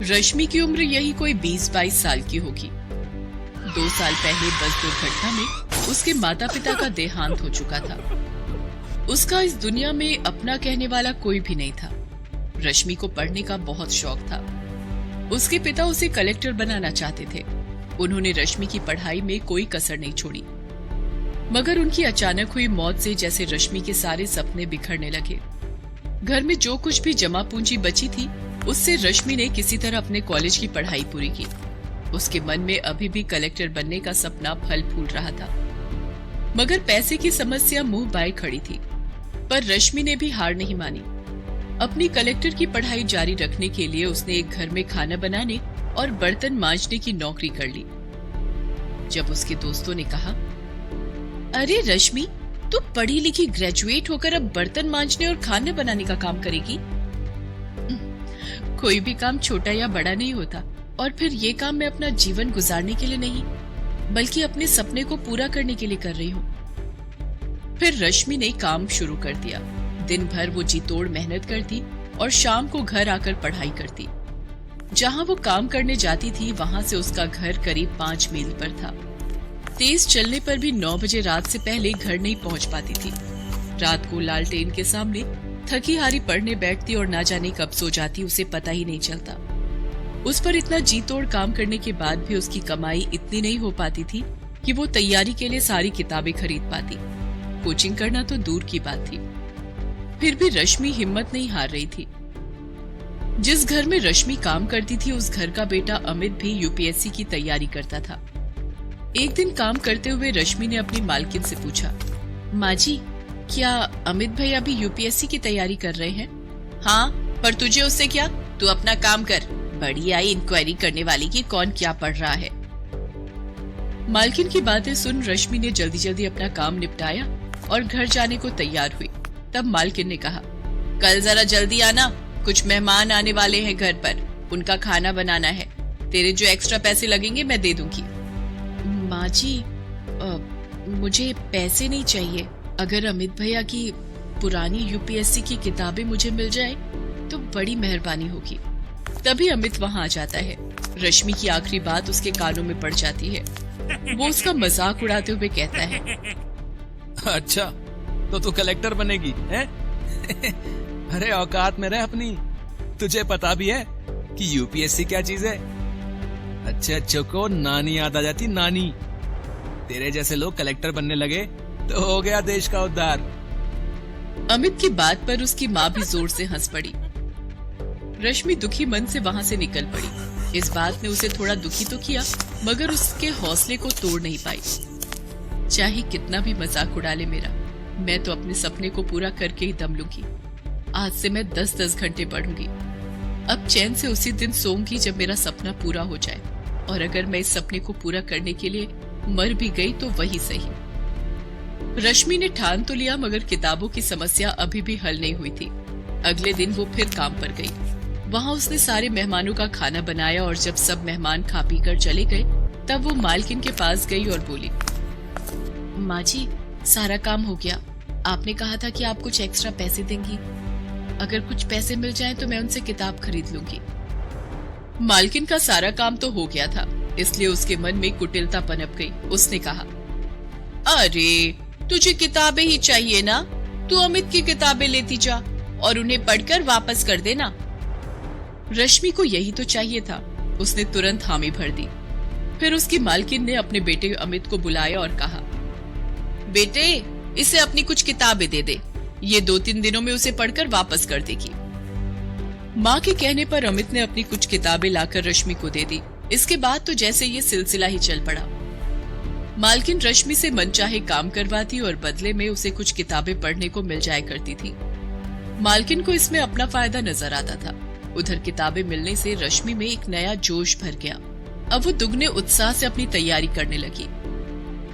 रश्मि की उम्र यही कोई 20-22 साल की होगी। 2 साल पहले बस दुर्घटना में उसके माता पिता का देहांत हो चुका था। उसका इस दुनिया में अपना कहने वाला कोई भी नहीं था। रश्मि को पढ़ने का बहुत शौक था। उसके पिता उसे कलेक्टर बनाना चाहते थे। उन्होंने रश्मि की पढ़ाई में कोई कसर नहीं छोड़ी, मगर उनकी अचानक हुई मौत से जैसे रश्मि के सारे सपने बिखरने लगे। घर में जो कुछ भी जमा पूंजी बची थी, उससे रश्मि ने किसी तरह अपने कॉलेज की पढ़ाई पूरी की। उसके मन में अभी भी कलेक्टर बनने का सपना फल फूल रहा था, मगर पैसे की समस्या मुंह बाए खड़ी थी। पर रश्मि ने भी हार नहीं मानी। अपनी कलेक्टर की पढ़ाई जारी रखने के लिए उसने एक घर में खाना बनाने और बर्तन मांजने की नौकरी कर ली। जब उसके दोस्तों ने कहा, अरे रश्मि, तू पढ़ी लिखी ग्रेजुएट होकर अब बर्तन मांजने और खाना बनाने का काम करेगी? कोई भी काम छोटा या बड़ा नहीं होता, और फिर ये काम मैं अपना जीवन गुजारने के लिए नहीं, बल्कि अपने सपने को पूरा करने के लिए कर रही हूँ। फिर रश्मि ने काम शुरू कर दिया। दिन भर वो जी तोड़ मेहनत करती और शाम को घर आकर पढ़ाई करती। जहाँ वो काम करने जाती थी, वहाँ से उसका घर करीब 5 मील पर था। तेज चलने पर भी 9 बजे रात से पहले घर नहीं पहुँच पाती थी। रात को लालटेन के सामने थकी हारी पढ़ने बैठती और ना जाने कब सो जाती, उसे पता ही नहीं चलता। उस पर इतना जी तोड़ काम करने के बाद भी उसकी कमाई इतनी नहीं हो पाती थी कि वो तैयारी के लिए सारी किताबें खरीद पाती। कोचिंग करना तो दूर की बात थी। फिर भी रश्मि हिम्मत नहीं हार रही थी। जिस घर में रश्मि काम करती थी, उस घर का बेटा अमित भी यूपीएससी की तैयारी करता था। एक दिन काम करते हुए रश्मि ने अपनी मालकिन से पूछा, माँ जी, क्या अमित भैया भी यूपीएससी की तैयारी कर रहे हैं? हाँ, पर तुझे उससे क्या? तू अपना काम कर। बड़ी आई इंक्वायरी करने वाली की कौन क्या पढ़ रहा है। मालकिन की बातें सुन रश्मि ने जल्दी जल्दी अपना काम निपटाया और घर जाने को तैयार हुई। तब मालकिन ने कहा, कल जरा जल्दी आना, कुछ मेहमान आने वाले हैं घर पर, उनका खाना बनाना है। तेरे जो एक्स्ट्रा पैसे लगेंगे मैं दे दूंगी। माँ जी, मुझे पैसे नहीं चाहिए। अगर अमित भैया की पुरानी यूपीएससी की किताबें मुझे मिल जाए तो बड़ी मेहरबानी होगी। तभी अमित वहाँ आ जाता है। रश्मि की आखिरी बात उसके कानों में पड़ जाती है। वो उसका मजाक उड़ाते हुए कहता है, अच्छा, तो तू कलेक्टर बनेगी हैं? अरे औकात में रह अपनी। तुझे पता भी है कि यूपीएससी क्या चीज है? अच्छे अच्छों को नानी याद आ जाती, नानी। तेरे जैसे लोग कलेक्टर बनने लगे तो हो गया देश का उद्धार। अमित की बात पर उसकी माँ भी जोर से हंस पड़ी। रश्मि दुखी मन से वहाँ से निकल पड़ी। इस बात ने उसे थोड़ा दुखी तो किया, मगर उसके हौसले को तोड़ नहीं पाई। चाहे कितना भी मजाक उड़ा ले मेरा, मैं तो अपने सपने को पूरा करके ही दम लूंगी। आज से मैं 10-10 घंटे पढ़ूंगी। अब चैन से उसी दिन सोऊंगी जब मेरा सपना पूरा हो जाए, और अगर मैं इस सपने को पूरा करने के लिए मर भी गई तो वही सही। रश्मि ने ठान तो लिया, मगर किताबों की समस्या अभी भी हल नहीं हुई थी। अगले दिन वो फिर काम पर गई। वहाँ उसने सारे मेहमानों का खाना बनाया, और जब सब मेहमान खा पी कर चले गए, तब वो मालकिन के पास गई और बोली, माँ जी, सारा काम हो गया। आपने कहा था कि आप कुछ एक्स्ट्रा पैसे देंगी। अगर कुछ पैसे मिल जाएं तो मैं उनसे किताब खरीद लूंगी। मालकिन का सारा काम तो हो गया था, इसलिए उसके मन में कुटिलता पनप गई। उसने कहा, अरे तुझे किताबें ही चाहिए ना, तू अमित की किताबें लेती जा और उन्हें पढ़कर वापस कर देना। रश्मि को यही तो चाहिए था। उसने तुरंत हामी भर दी। फिर उसकी मालकिन ने अपने बेटे अमित को बुलाया और कहा, बेटे, इसे अपनी कुछ किताबें दे दे, ये 2-3 दिनों में उसे पढ़कर वापस कर देगी। माँ के कहने पर अमित ने अपनी कुछ किताबें लाकर रश्मि को दे दी। इसके बाद तो जैसे ये सिलसिला ही चल पड़ा। मालकिन रश्मि से मनचाहे काम करवाती और बदले में उसे कुछ किताबें पढ़ने को मिल जाया करती थी। मालकिन को इसमें अपना फायदा नजर आता था। उधर किताबें मिलने से रश्मि में एक नया जोश भर गया। अब वो दुगने उत्साह से अपनी तैयारी करने लगी।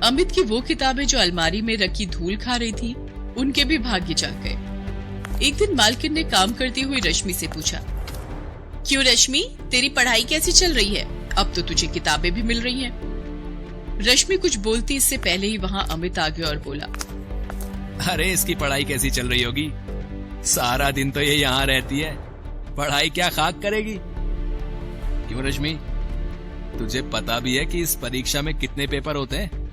अमित की वो किताबें जो अलमारी में रखी धूल खा रही थी, उनके भी भाग्य जाग गए। एक दिन मालकिन ने काम करती हुई रश्मि से पूछा, क्यों रश्मि, तेरी पढ़ाई कैसी चल रही है? अब तो तुझे किताबें भी मिल रही हैं। रश्मि कुछ बोलती इससे पहले ही वहाँ अमित आ गया और बोला, अरे इसकी पढ़ाई कैसी चल रही होगी? सारा दिन तो ये यहाँ रहती है, पढ़ाई क्या खाक करेगी? क्यों रश्मि, तुझे पता भी है कि इस परीक्षा में कितने पेपर होते हैं?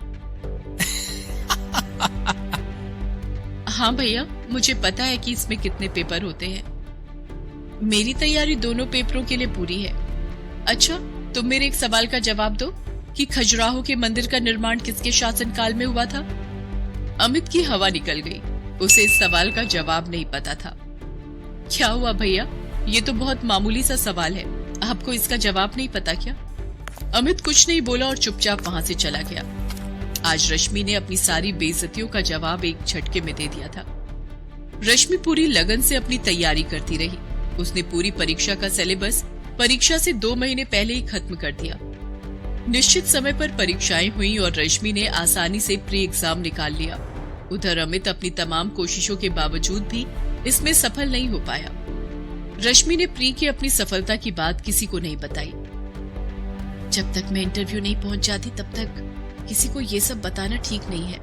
हाँ भैया, मुझे पता है कि इसमें कितने पेपर होते हैं। मेरी तैयारी दोनों पेपरों के लिए पूरी है। अच्छा, तुम मेरे एक सवाल का जवाब दो कि खजुराहो के मंदिर का निर्माण किसके शासनकाल में हुआ था? अमित की हवा निकल गई। उसे इस सवाल का जवाब नहीं पता था। क्या हुआ भैया, ये तो बहुत मामूली सा सवाल है, आपको इसका जवाब नहीं पता क्या? अमित कुछ नहीं बोला और चुपचाप वहां से चला गया। आज रश्मि ने अपनी सारी बेइज्जतियों का जवाब एक झटके में दे दिया था। रश्मि पूरी लगन से अपनी तैयारी करती रही। उसने पूरी परीक्षा का सिलेबस परीक्षा से 2 महीने पहले ही खत्म कर दिया। निश्चित समय पर परीक्षाएं हुई और रश्मि ने आसानी से प्री एग्जाम निकाल लिया। उधर अमित अपनी तमाम कोशिशों के बावजूद भी इसमें सफल नहीं हो पाया। रश्मि ने प्री की अपनी सफलता की बात किसी को नहीं बताई। जब तक मैं इंटरव्यू नहीं पहुंच जाती तब तक किसी को ये सब बताना ठीक नहीं है।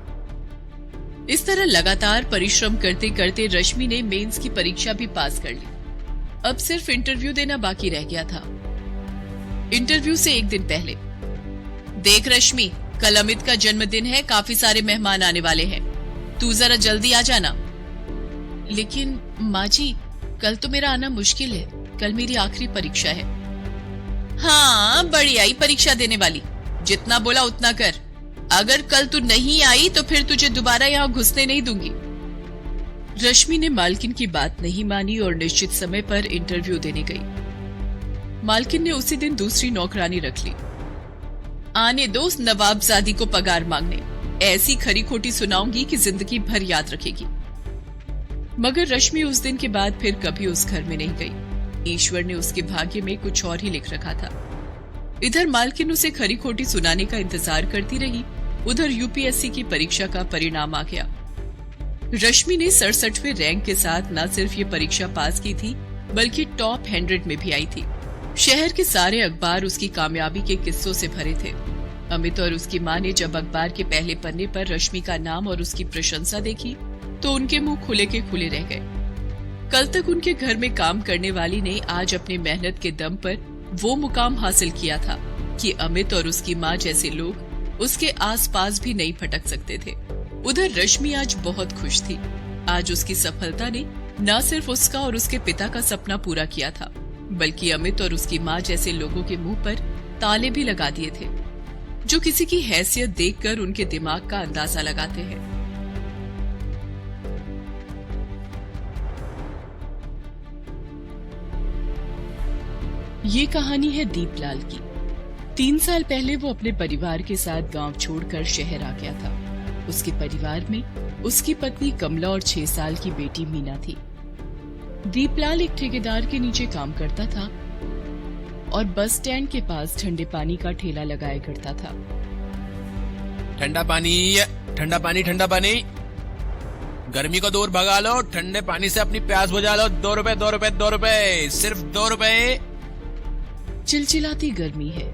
इस तरह लगातार परिश्रम करते करते रश्मि ने मेंस की परीक्षा भी पास कर ली। अब सिर्फ इंटरव्यू देना बाकी रह गया था। इंटरव्यू से एक दिन पहले, देख रश्मि, कल अमित का जन्मदिन है, काफी सारे मेहमान आने वाले हैं, तू जरा जल्दी आ जाना। लेकिन माँ जी, कल तो मेरा आना मुश्किल है, कल मेरी आखिरी परीक्षा है। हाँ, बड़ी आई परीक्षा देने वाली, जितना बोला उतना कर। अगर कल तू नहीं आई तो फिर तुझे दोबारा यहाँ घुसने नहीं दूंगी। रश्मि ने मालकिन की बात नहीं मानी और निश्चित समय पर इंटरव्यू देने गई। मालकिन ने उसी दिन दूसरी नौकरानी रख ली। आने दो उस नवाबजादी को पगार मांगने, ऐसी खरी खोटी सुनाऊंगी कि जिंदगी भर याद रखेगी। मगर रश्मि उस दिन के बाद फिर कभी उस घर में नहीं गई। ईश्वर ने उसके भाग्य में कुछ और ही लिख रखा था। इधर मालकिन उसे खरी खोटी सुनाने का इंतजार करती रही, उधर यूपीएससी की परीक्षा का परिणाम आ गया। रश्मि ने 67वें रैंक के साथ न सिर्फ ये परीक्षा पास की थी, बल्कि टॉप 100 में भी आई थी। शहर के सारे अखबार उसकी कामयाबी के किस्सों से भरे थे। अमित और उसकी माँ ने जब अखबार के पहले पन्ने पर रश्मि का नाम और उसकी प्रशंसा देखी तो उनके मुंह खुले के खुले रह गए। कल तक उनके घर में काम करने वाली ने आज अपने मेहनत के दम पर वो मुकाम हासिल किया था कि अमित और उसकी माँ जैसे लोग उसके आसपास भी नहीं फटक सकते थे। उधर रश्मि आज बहुत खुश थी। आज उसकी सफलता ने न सिर्फ उसका और उसके पिता का सपना पूरा किया था, बल्कि अमित और उसकी माँ जैसे लोगों के मुंह पर ताले भी लगा दिए थे, जो किसी की हैसियत देखकर उनके दिमाग का अंदाजा लगाते हैं। ये कहानी है दीपलाल की। 3 साल पहले वो अपने परिवार के साथ गांव छोड़कर शहर आ गया था। उसके परिवार में उसकी पत्नी कमला और 6 साल की बेटी मीना थी। दीपलाल एक ठेकेदार के नीचे काम करता था और बस स्टैंड के पास ठंडे पानी का ठेला लगाया करता था। ठंडा पानी, ठंडा पानी, ठंडा पानी, गर्मी को दूर भगा लो, ठंडे पानी से अपनी प्यास बुझा लो। 2 रुपए, 2 रुपए, 2 रुपए, सिर्फ 2 रुपए। चिलचिलाती गर्मी है,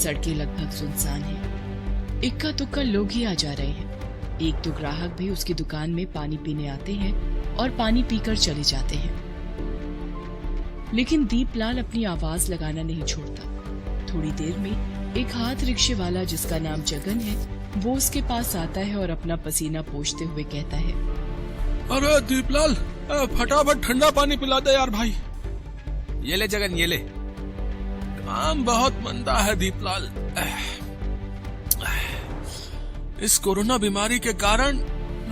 सड़कें लगभग सुनसान हैं। इक्का दुक्का लोग ही आ जा रहे हैं। 1-2 ग्राहक भी उसकी दुकान में पानी पीने आते हैं और पानी पीकर चले जाते हैं। लेकिन दीपलाल अपनी आवाज लगाना नहीं छोड़ता। थोड़ी देर में एक हाथ रिक्शे वाला जिसका नाम जगन है, वो उसके पास आता है और अपना पसीना पोंछते हुए कहता है, अरे दीपलाल, फटाफट ठंडा पानी पिला दे यार भाई। ये ले जगन, ये ले। काम बहुत मंदा है दीपलाल। इस कोरोना बीमारी के कारण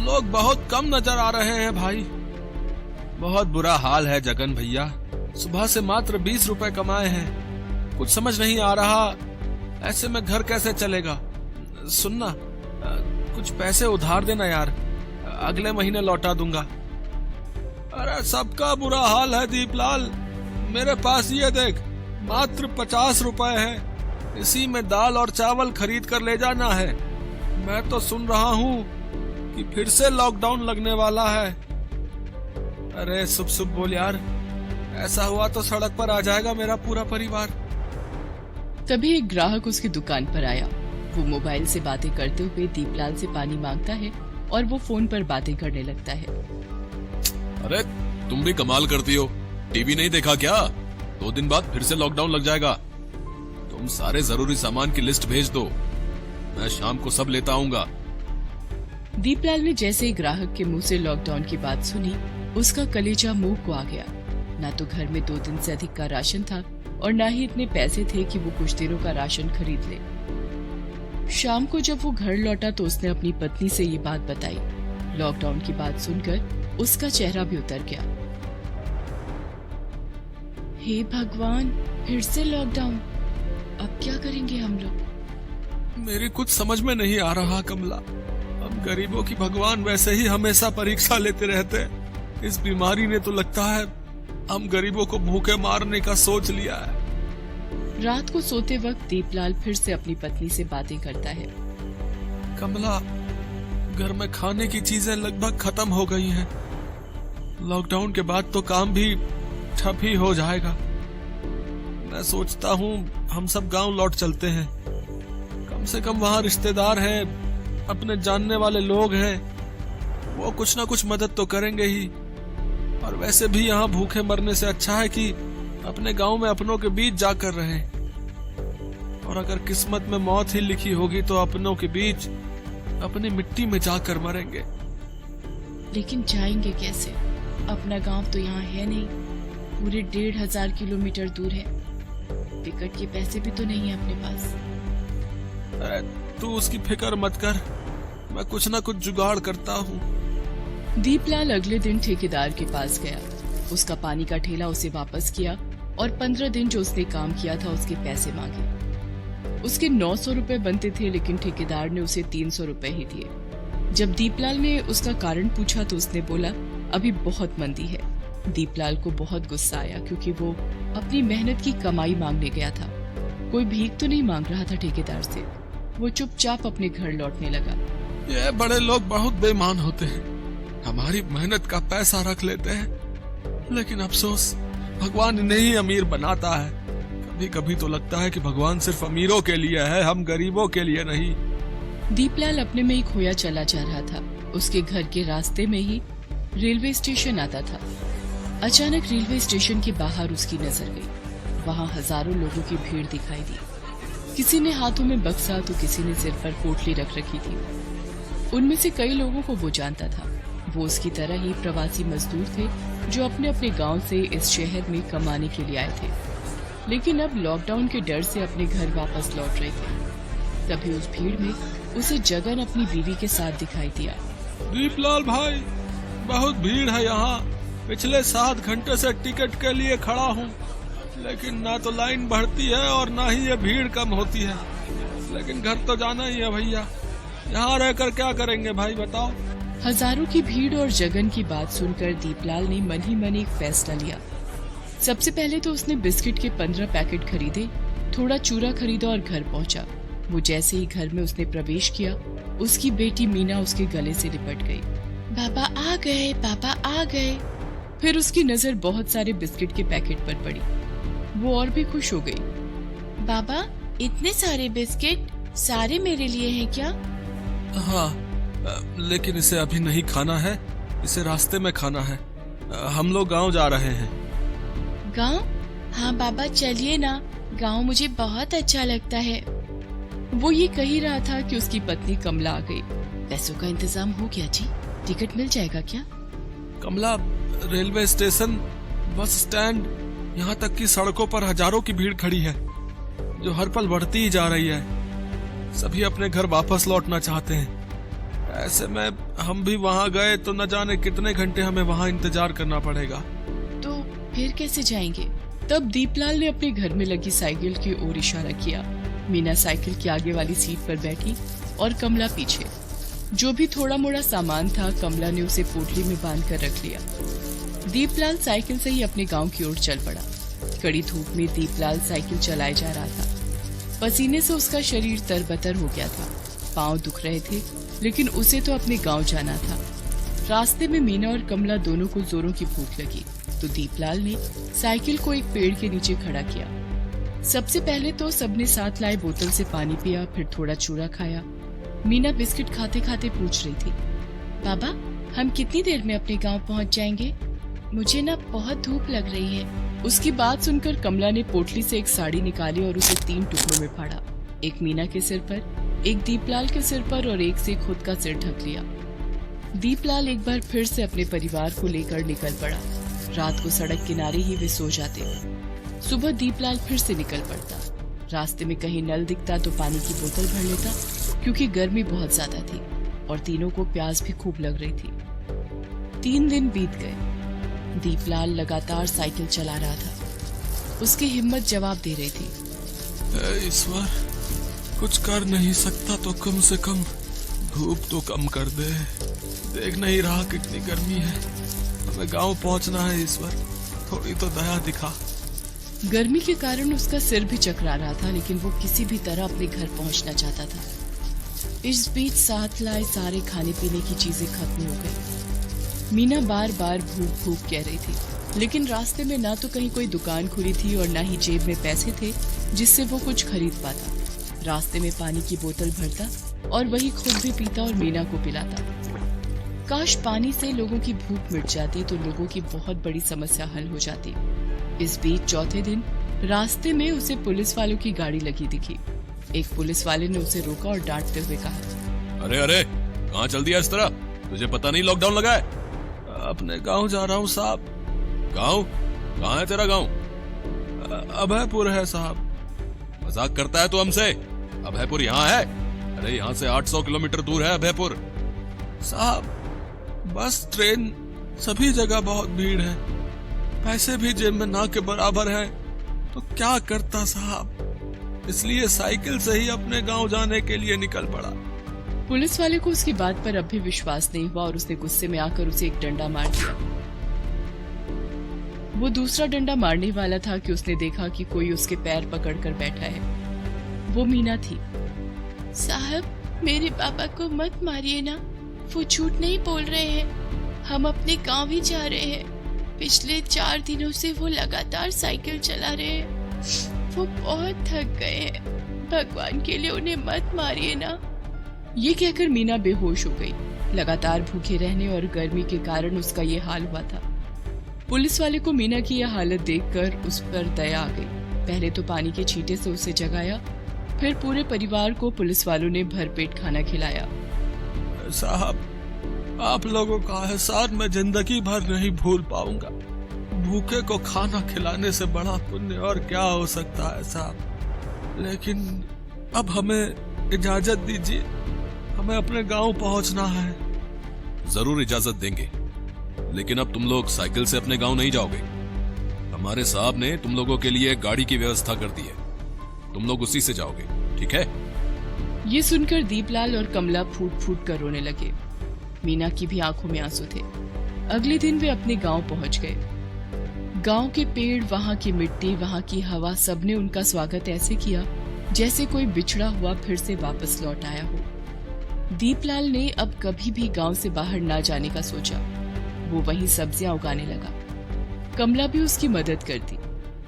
लोग बहुत कम नजर आ रहे हैं भाई। बहुत बुरा हाल है जगन भैया। सुबह से मात्र 20 रुपए कमाए हैं। कुछ समझ नहीं आ रहा, ऐसे में घर कैसे चलेगा। सुनना, कुछ पैसे उधार देना यार, अगले महीने लौटा दूंगा। अरे सबका बुरा हाल है दीपलाल। मेरे पास ये देख, मात्र 50 रुपए है। इसी में दाल और चावल खरीद कर ले जाना है। मैं तो सुन रहा हूँ कि फिर से लॉकडाउन लगने वाला है। अरे शुभ बोल यार, ऐसा हुआ तो सड़क पर आ जाएगा मेरा पूरा परिवार। तभी एक ग्राहक उसकी दुकान पर आया। वो मोबाइल से बातें करते हुए दीपलाल से पानी मांगता है और वो फोन पर बातें करने लगता है। अरे तुम भी कमाल करती हो, टीवी नहीं देखा क्या? 2 दिन बाद फिर से लॉकडाउन लग जाएगा। तुम सारे जरूरी सामान की लिस्ट भेज दो, मैं शाम को सब लेता आऊंगा। दीपलाल ने जैसे ही ग्राहक के मुंह से लॉकडाउन की बात सुनी, उसका कलेजा मुंह को आ गया। ना तो घर में 2 दिन से अधिक का राशन था और ना ही इतने पैसे थे कि वो कुछ दिनों का राशन खरीद ले। शाम को जब वो घर लौटा तो उसने अपनी पत्नी से ये बात बताई। लॉकडाउन की बात सुनकर उसका चेहरा भी उतर गया। हे भगवान, फिर से लॉकडाउन, अब क्या करेंगे हम लोग? मेरी कुछ समझ में नहीं आ रहा कमला। हम गरीबों की भगवान वैसे ही हमेशा परीक्षा लेते रहते हैं। इस बीमारी ने तो लगता है हम गरीबों को भूखे मारने का सोच लिया है। रात को सोते वक्त दीपलाल फिर से अपनी पत्नी से बातें करता है। कमला, घर में खाने की चीजें लगभग खत्म हो गई हैं। लॉकडाउन के बाद तो काम भी ठप ही हो जाएगा। मैं सोचता हूँ हम सब गांव लौट चलते हैं। कम से कम वहाँ रिश्तेदार हैं, अपने जानने वाले लोग हैं, वो कुछ ना कुछ मदद तो करेंगे ही। और वैसे भी यहाँ भूखे मरने से अच्छा है कि अपने गांव में अपनों के बीच जाकर रहें। और अगर किस्मत में मौत ही लिखी होगी तो अपनों के बीच अपनी मिट्टी में जाकर मरेंगे। लेकिन जाएंगे कैसे? अपना गांव तो यहाँ है नहीं, पूरे 1500 किलोमीटर दूर है। टिकट के पैसे भी तो नहीं है अपने पास। तू उसकी फिक्र मत कर, मैं कुछ ना कुछ जुगाड़ करता हूँ। दीपलाल अगले दिन ठेकेदार के पास गया। उसका पानी का ठेला उसे वापस किया और 15 दिन जो उसने काम किया था उसके पैसे मांगे। उसके 900 रुपए बनते थे, लेकिन ठेकेदार ने उसे 300 रुपए ही दिए। जब दीपलाल ने उसका कारण पूछा तो उसने बोला, अभी बहुत मंदी है। दीपलाल को बहुत गुस्सा आया, क्योंकि वो अपनी मेहनत की कमाई मांगने गया था। कोई भीख तो नहीं मांग रहा था ठेकेदार से। वो चुपचाप अपने घर लौटने लगा। ये बड़े लोग बहुत बेईमान होते हैं, हमारी मेहनत का पैसा रख लेते हैं। लेकिन अफसोस, भगवान इन्हें ही अमीर बनाता है। कभी कभी तो लगता है कि भगवान सिर्फ अमीरों के लिए है, हम गरीबों के लिए नहीं। दीपलाल अपने में ही खोया चला जा रहा था। उसके घर के रास्ते में ही रेलवे स्टेशन आता था। अचानक रेलवे स्टेशन के बाहर उसकी नजर गई। वहाँ हजारों लोगों की भीड़ दिखाई दी। किसी ने हाथों में बक्सा तो किसी ने सिर पर पोटली रख रखी थी। उनमें से कई लोगों को वो जानता था। वो उसकी तरह ही प्रवासी मजदूर थे जो अपने अपने गांव से इस शहर में कमाने के लिए आए थे, लेकिन अब लॉकडाउन के डर से अपने घर वापस लौट रहे थे। तभी उस भीड़ में उसे जगन अपनी बीवी के साथ दिखाई दिया। दीपलाल भाई, बहुत भीड़ है यहाँ। पिछले 7 घंटे से टिकट के लिए खड़ा हूँ, लेकिन ना तो लाइन बढ़ती है और ना ही ये भीड़ कम होती है। लेकिन घर तो जाना ही है भैया, यहाँ रहकर क्या करेंगे भाई बताओ। हजारों की भीड़ और जगन की बात सुनकर दीपलाल ने मन ही मन एक फैसला लिया। सबसे पहले तो उसने बिस्किट के 15 पैकेट खरीदे, थोड़ा चूरा खरीदा और घर पहुंचा। वो जैसे ही घर में उसने प्रवेश किया, उसकी बेटी मीना उसके गले से लिपट गई। पापा आ गए, पापा आ गए। फिर उसकी नजर बहुत सारे बिस्किट के पैकेट पर पड़ी। वो और भी खुश हो गई। बाबा, इतने सारे बिस्किट, सारे मेरे लिए हैं क्या? हाँ, लेकिन इसे अभी नहीं खाना है, इसे रास्ते में खाना है। हम लोग गांव जा रहे हैं। गांव? हाँ बाबा, चलिए ना, गांव मुझे बहुत अच्छा लगता है। वो ये कह ही रहा था कि उसकी पत्नी कमला आ गई। पैसों का इंतजाम हो गया जी, टिकट मिल जाएगा क्या? कमला, रेलवे स्टेशन, बस स्टैंड, यहाँ तक कि सड़कों पर हजारों की भीड़ खड़ी है, जो हर पल बढ़ती ही जा रही है। सभी अपने घर वापस लौटना चाहते हैं। ऐसे में हम भी वहाँ गए तो न जाने कितने घंटे हमें वहाँ इंतजार करना पड़ेगा। तो फिर कैसे जाएंगे? तब दीपलाल ने अपने घर में लगी साइकिल की ओर इशारा किया। मीना साइकिल की आगे वाली सीट पर बैठी और कमला पीछे। जो भी थोड़ा मोड़ा सामान था, कमला ने उसे पोटली में बांध कर रख लिया। दीपलाल साइकिल से ही अपने गांव की ओर चल पड़ा। कड़ी धूप में दीपलाल साइकिल चलाए जा रहा था। पसीने से उसका शरीर तरबतर हो गया था, पांव दुख रहे थे, लेकिन उसे तो अपने गांव जाना था। रास्ते में मीना और कमला दोनों को जोरों की भूख लगी, तो दीपलाल ने साइकिल को एक पेड़ के नीचे खड़ा किया। सबसे पहले तो सबने साथ लाए बोतल से पानी पिया, फिर थोड़ा चूरा खाया। मीना बिस्किट खाते खाते पूछ रही थी, बाबा, हम कितनी देर में अपने गांव पहुंच जाएंगे? मुझे ना बहुत धूप लग रही है। उसकी बात सुनकर कमला ने पोटली से एक साड़ी निकाली और उसे 3 टुकड़ों में फाड़ा। एक मीना के सिर पर, एक दीपलाल के सिर पर और एक से खुद का सिर ढक लिया। दीपलाल एक बार फिर से अपने परिवार को लेकर निकल पड़ा। रात को सड़क किनारे ही वे सो जाते। सुबह दीपलाल फिर से निकल पड़ता। रास्ते में कहीं नल दिखता तो पानी की बोतल भर लेता, क्योंकि गर्मी बहुत ज्यादा थी और तीनों को प्यास भी खूब लग रही थी। 3 दिन बीत गए। दीपलाल लगातार साइकिल चला रहा था। उसकी हिम्मत जवाब दे रही थी। हे ईश्वर, कुछ कर नहीं सकता तो कम से कम धूप तो कम कर दे। देख नहीं रहा कितनी गर्मी है। हमें गांव पहुंचना है ईश्वर, थोड़ी तो दया दिखा। गर्मी के कारण उसका सिर भी चकरा रहा था, लेकिन वो किसी भी तरह अपने घर पहुंचना चाहता था। इस बीच साथ लाए सारे खाने पीने की चीजें खत्म हो गई। मीना बार बार भूख भूख कह रही थी, लेकिन रास्ते में ना तो कहीं कोई दुकान खुली थी और ना ही जेब में पैसे थे जिससे वो कुछ खरीद पाता। रास्ते में पानी की बोतल भरता और वही खुद भी पीता और मीना को पिलाता। काश पानी से लोगों की भूख मिट जाती तो लोगों की बहुत बड़ी समस्या हल हो जाती। इस बीच चौथे दिन रास्ते में उसे पुलिस वालों की गाड़ी लगी दिखी। एक पुलिस वाले ने उसे रोका और डांटते हुए कहा, अरे अरे, कहाँ चल दिया इस तरह? तुझे पता नहीं लॉकडाउन लगा है? अपने गांव जा रहा हूँ साहब। गांव? कहाँ है तेरा गांव? अभयपुर है साहब। मजाक करता है तू हमसे? अभयपुर यहाँ है? अरे यहाँ से 800 किलोमीटर दूर है अभयपुर। साहब, बस ट्रेन सभी जगह बहुत भीड़ है, पैसे भी जेब में ना के बराबर है, तो क्या करता साहब, इसलिए साइकिल से ही अपने गांव जाने के लिए निकल पड़ा। पुलिस वाले को उसकी बात पर अब भी विश्वास नहीं हुआ और उसने गुस्से में आकर उसे एक डंडा मार दिया। वो दूसरा डंडा मारने वाला था कि उसने देखा कि कोई उसके पैर पकड़कर बैठा है। वो मीना थी। साहब, मेरे पापा को मत मारिए ना, वो झूठ नहीं बोल रहे हैं। हम अपने गांव ही जा रहे हैं। पिछले 4 दिनों से वो लगातार साइकिल चला रहे हैं। वो बहुत थक गए हैं। भगवान के लिए उन्हें मत मारिए ना। ये कहकर मीना बेहोश हो गई। लगातार भूखे रहने और गर्मी के कारण उसका ये हाल हुआ था। पुलिस वाले को मीना की यह हालत देखकर उस पर दया आ गई। पहले तो पानी के छींटे से उसे जगाया, फिर पूरे परिवार को पुलिस वालों ने भरपेट खाना खिलाया। साहब, आप लोगों का एहसान मैं जिंदगी भर नहीं भूल पाऊंगा। भूखे को खाना खिलाने से बड़ा पुण्य और क्या हो सकता है साहब। लेकिन अब हमें इजाजत दीजिए, हमें अपने गांव पहुंचना है। जरूर इजाजत देंगे, लेकिन अब तुम लोग साइकिल से अपने गांव नहीं जाओगे। हमारे साहब ने तुम लोगों के लिए एक गाड़ी की व्यवस्था कर दी है, तुम लोग उसी से जाओगे, ठीक है? ये सुनकर दीपलाल और कमला फूट फूट कर रोने लगे। मीना की भी आंखों में आंसू थे। अगले दिन वे अपने गांव पहुंच गए। गांव के पेड़, वहां की मिट्टी, वहां की हवा, सबने उनका स्वागत ऐसे किया जैसे कोई बिछड़ा हुआ फिर से वापस लौट आया हो। दीपलाल ने अब कभी भी गांव से बाहर ना जाने का सोचा। वो वहीं सब्जियां उगाने लगा। कमला भी उसकी मदद करती।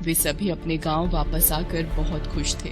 वे सभी अपने गांव वापस आकर बहुत खुश थे।